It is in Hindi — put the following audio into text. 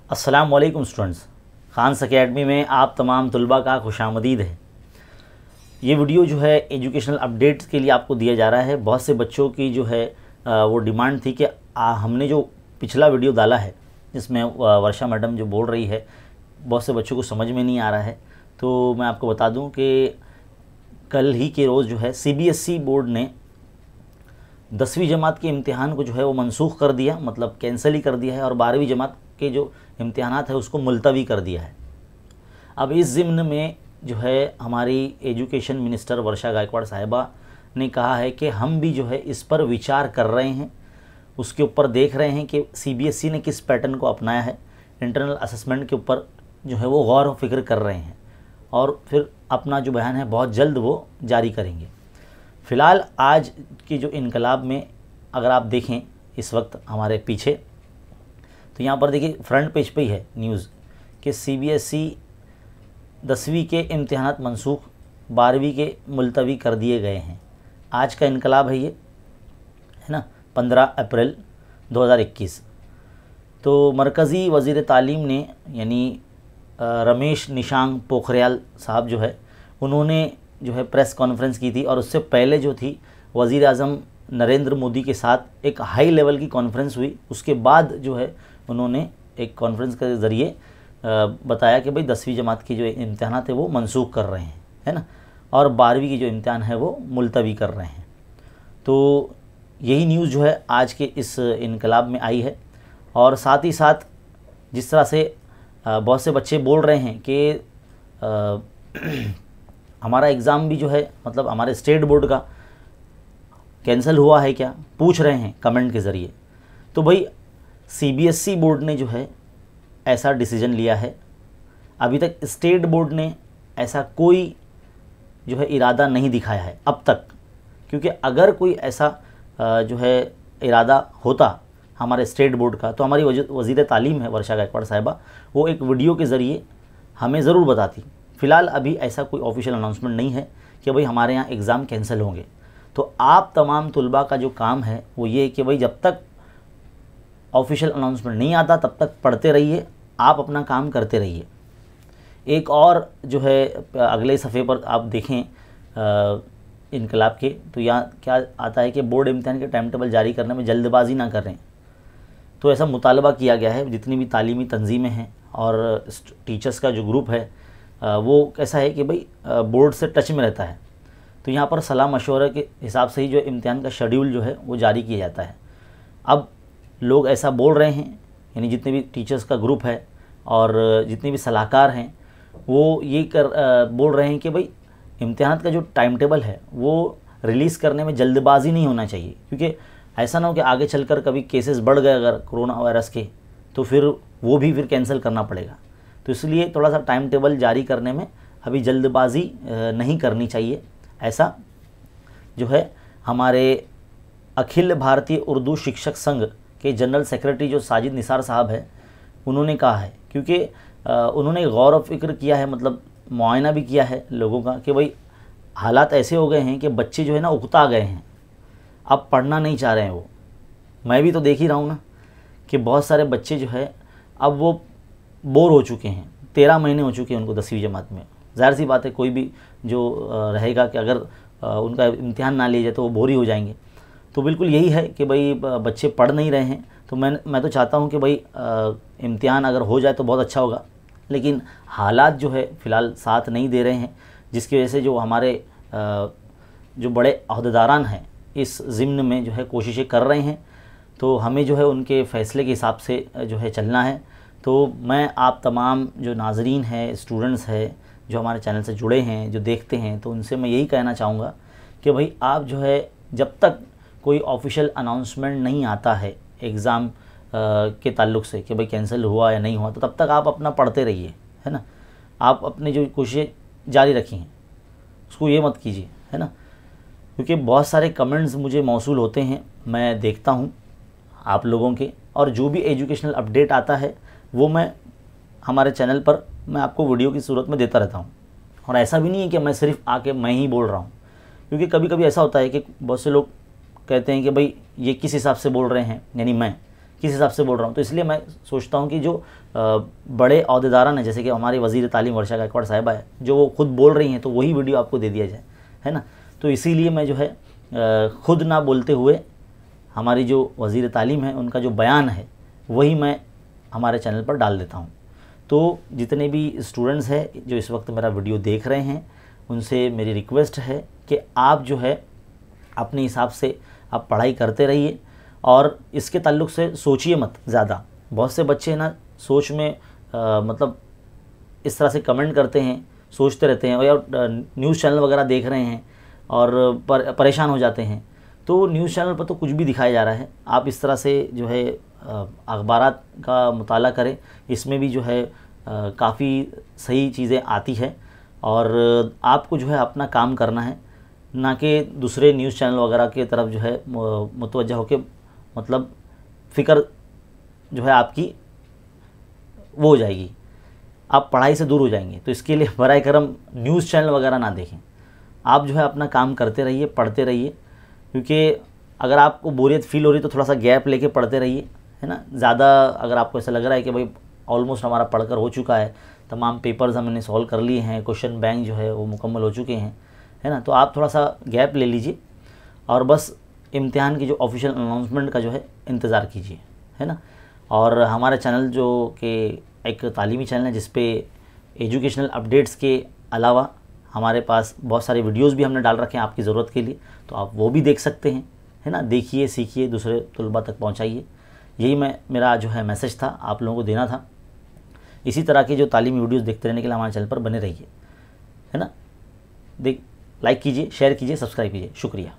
अस्सलाम वालेकुम स्टूडेंट्स, खान्स अकेडमी में आप तमाम तलबा का खुशामदीद है। ये वीडियो जो है एजुकेशनल अपडेट्स के लिए आपको दिया जा रहा है। बहुत से बच्चों की जो है वो डिमांड थी कि हमने जो पिछला वीडियो डाला है जिसमें वर्षा मैडम जो बोल रही है बहुत से बच्चों को समझ में नहीं आ रहा है, तो मैं आपको बता दूं कि कल ही के रोज़ जो है CBSE बोर्ड ने 10वीं जमात के इम्तिहान को जो है वो मनसूख कर दिया, मतलब कैंसिल ही कर दिया है, और 12वीं जमात के जो इम्तिहानात है उसको मुलतवी कर दिया है। अब इस ज़िम्न में जो है हमारी एजुकेशन मिनिस्टर वर्षा गायकवाड़ साहिबा ने कहा है कि हम भी जो है इस पर विचार कर रहे हैं, उसके ऊपर देख रहे हैं कि CBSE ने किस पैटर्न को अपनाया है, इंटरनल असेसमेंट के ऊपर जो है वो गौर व फिक्र कर रहे हैं और फिर अपना जो बयान है बहुत जल्द वो जारी करेंगे। फ़िलहाल आज की जो इनकलाब में अगर आप देखें इस वक्त हमारे पीछे, तो यहाँ पर देखिए फ्रंट पेज पे ही है न्यूज़ कि CBSE 10वीं के इम्तिहानात मनसूख, 12वीं के मुलतवी कर दिए गए हैं। आज का इनकलाब है ये, है ना, 15 अप्रैल 2021। तो मरकज़ी वज़ीर तालीम ने यानी रमेश निशांक पोखरियाल साहब जो है उन्होंने जो है प्रेस कॉन्फ्रेंस की थी, और उससे पहले जो थी वज़ीर आज़म नरेंद्र मोदी के साथ एक हाई लेवल की कॉन्फ्रेंस हुई। उसके बाद जो है उन्होंने एक कॉन्फ्रेंस के ज़रिए बताया कि भाई 10वीं जमात की जो इम्तिहान थे वो मनसूख कर रहे हैं, है ना, और 12वीं की जो इम्तिहान है वो मुलतवी कर रहे हैं। तो यही न्यूज़ जो है आज के इस इनकलाब में आई है। और साथ ही साथ जिस तरह से बहुत से बच्चे बोल रहे हैं कि हमारा एग्ज़ाम भी जो है मतलब हमारे स्टेट बोर्ड का कैंसिल हुआ है क्या, पूछ रहे हैं कमेंट के ज़रिए। तो भाई CBSE बोर्ड ने जो है ऐसा डिसीजन लिया है, अभी तक स्टेट बोर्ड ने ऐसा कोई जो है इरादा नहीं दिखाया है अब तक, क्योंकि अगर कोई ऐसा जो है इरादा होता हमारे स्टेट बोर्ड का तो हमारी वज़ीर तालीम है वर्षा गायकवाड़ साहिबा, वो एक वीडियो के ज़रिए हमें ज़रूर बताती। फ़िलहाल अभी ऐसा कोई ऑफिशियल अनाउंसमेंट नहीं है कि भाई हमारे यहाँ एग्ज़ाम कैंसिल होंगे। तो आप तमाम तलबा का जो काम है वो ये है कि भाई जब तक ऑफिशियल अनाउंसमेंट नहीं आता तब तक पढ़ते रहिए, आप अपना काम करते रहिए। एक और जो है अगले सफ़े पर आप देखें इनकलाब के, तो यहाँ क्या आता है कि बोर्ड इम्तिहान के टाइम टेबल जारी करने में जल्दबाजी ना करें। तो ऐसा मुतालबा किया गया है, जितनी भी तालीमी तंजीमें हैं और टीचर्स का जो ग्रुप है वो कैसा है कि भाई बोर्ड से टच में रहता है। तो यहाँ पर सलाह मशवरे के हिसाब से ही जो इम्तिहान का शेड्यूल जो है वो जारी किया जाता है। अब लोग ऐसा बोल रहे हैं, यानी जितने भी टीचर्स का ग्रुप है और जितने भी सलाहकार हैं वो ये बोल रहे हैं कि भाई इम्तिहान का जो टाइम टेबल है वो रिलीज़ करने में जल्दबाजी नहीं होना चाहिए, क्योंकि ऐसा ना हो कि आगे चलकर कभी केसेस बढ़ गए अगर कोरोना वायरस के, तो फिर वो भी फिर कैंसिल करना पड़ेगा। तो इसलिए थोड़ा सा टाइम टेबल जारी करने में अभी जल्दबाजी नहीं करनी चाहिए, ऐसा जो है हमारे अखिल भारतीय उर्दू शिक्षक संघ के जनरल सेक्रेटरी जो साजिद निसार साहब है उन्होंने कहा है। क्योंकि उन्होंने गौर व फिक्र किया है, मतलब मुआयना भी किया है लोगों का कि भाई हालात ऐसे हो गए हैं कि बच्चे जो है ना उकता गए हैं, अब पढ़ना नहीं चाह रहे हैं वो। मैं भी तो देख ही रहा हूँ ना कि बहुत सारे बच्चे जो है अब वो बोर हो चुके हैं, 13 महीने हो चुके हैं उनको 10वीं जमात में। ज़ाहिर सी बात है कोई भी जो रहेगा कि अगर उनका इम्तिहान ना लिया जाए तो वो बोर ही हो जाएंगे। तो बिल्कुल यही है कि भाई बच्चे पढ़ नहीं रहे हैं। तो मैं तो चाहता हूँ कि भाई इम्तिहान अगर हो जाए तो बहुत अच्छा होगा, लेकिन हालात जो है फ़िलहाल साथ नहीं दे रहे हैं, जिसकी वजह से जो हमारे जो बड़े अहदेदारान हैं इस ज़िम्न में जो है कोशिशें कर रहे हैं। तो हमें जो है उनके फ़ैसले के हिसाब से जो है चलना है। तो मैं आप तमाम जो नाज़रीन हैं, स्टूडेंट्स हैं जो हमारे चैनल से जुड़े हैं, जो देखते हैं, तो उनसे मैं यही कहना चाहूँगा कि भाई आप जो है जब तक कोई ऑफिशियल अनाउंसमेंट नहीं आता है एग्ज़ाम के ताल्लुक़ से कि भाई कैंसिल हुआ या नहीं हुआ, तो तब तक आप अपना पढ़ते रहिए, है ना। आप अपनी जो कोशिशें जारी रखी हैं उसको ये मत कीजिए, है ना, क्योंकि बहुत सारे कमेंट्स मुझे मौसूल होते हैं, मैं देखता हूँ आप लोगों के, और जो भी एजुकेशनल अपडेट आता है वो मैं हमारे चैनल पर मैं आपको वीडियो की सूरत में देता रहता हूँ। और ऐसा भी नहीं है कि मैं सिर्फ आके मैं ही बोल रहा हूँ, क्योंकि कभी कभी ऐसा होता है कि बहुत से लोग कहते हैं कि भाई ये किस हिसाब से बोल रहे हैं, यानी मैं किस हिसाब से बोल रहा हूँ। तो इसलिए मैं सोचता हूँ कि जो बड़े अहदेदारान हैं, जैसे कि हमारी वज़ीर तालीम वर्षा गायकवाड़ साहिबा है, जो वो खुद बोल रही हैं, तो वही वीडियो आपको दे दिया जाए, है ना। तो इसीलिए मैं जो है खुद ना बोलते हुए हमारी जो वज़ीर तालीम है उनका जो बयान है वही मैं हमारे चैनल पर डाल देता हूँ। तो जितने भी स्टूडेंट्स हैं जो इस वक्त मेरा वीडियो देख रहे हैं, उनसे मेरी रिक्वेस्ट है कि आप जो है अपने हिसाब से आप पढ़ाई करते रहिए और इसके ताल्लुक़ से सोचिए मत ज़्यादा। बहुत से बच्चे ना सोच में मतलब इस तरह से कमेंट करते हैं, सोचते रहते हैं, और या न्यूज़ चैनल वगैरह देख रहे हैं और परेशान हो जाते हैं। तो न्यूज़ चैनल पर तो कुछ भी दिखाया जा रहा है, आप इस तरह से जो है अखबारात का मुताला करें, इसमें भी जो है काफ़ी सही चीज़ें आती है। और आपको जो है अपना काम करना है, ना कि दूसरे न्यूज़ चैनल वगैरह की तरफ जो है मुतवज्जा होकर मतलब फ़िक्र जो है आपकी वो हो जाएगी, आप पढ़ाई से दूर हो जाएंगे। तो इसके लिए बराए करम न्यूज़ चैनल वगैरह ना देखें, आप जो है अपना काम करते रहिए, पढ़ते रहिए। क्योंकि अगर आपको बोरियत फ़ील हो रही तो थोड़ा सा गैप लेके पढ़ते रहिए, है ना। ज़्यादा अगर आपको ऐसा लग रहा है कि भाई ऑलमोस्ट हमारा पढ़कर हो चुका है, तमाम पेपर्स हमने सॉल्व कर लिए हैं, क्वेश्चन बैंक जो है वो मुकम्मल हो चुके हैं, है ना, तो आप थोड़ा सा गैप ले लीजिए और बस इम्तिहान की जो ऑफिशियल अनाउंसमेंट का जो है इंतज़ार कीजिए, है ना। और हमारा चैनल जो कि एक तालीमी चैनल है जिस पे एजुकेशनल अपडेट्स के अलावा हमारे पास बहुत सारे वीडियोस भी हमने डाल रखे हैं आपकी ज़रूरत के लिए, तो आप वो भी देख सकते हैं, है ना। देखिए, सीखिए, दूसरे तलबा तक पहुंचाइए। यही मेरा जो है मैसेज था, आप लोगों को देना था। इसी तरह के जो तालीमी वीडियोस देखते रहने के लिए हमारे चैनल पर बने रहिए, है ना। लाइक कीजिए, शेयर कीजिए, सब्सक्राइब कीजिए। शुक्रिया।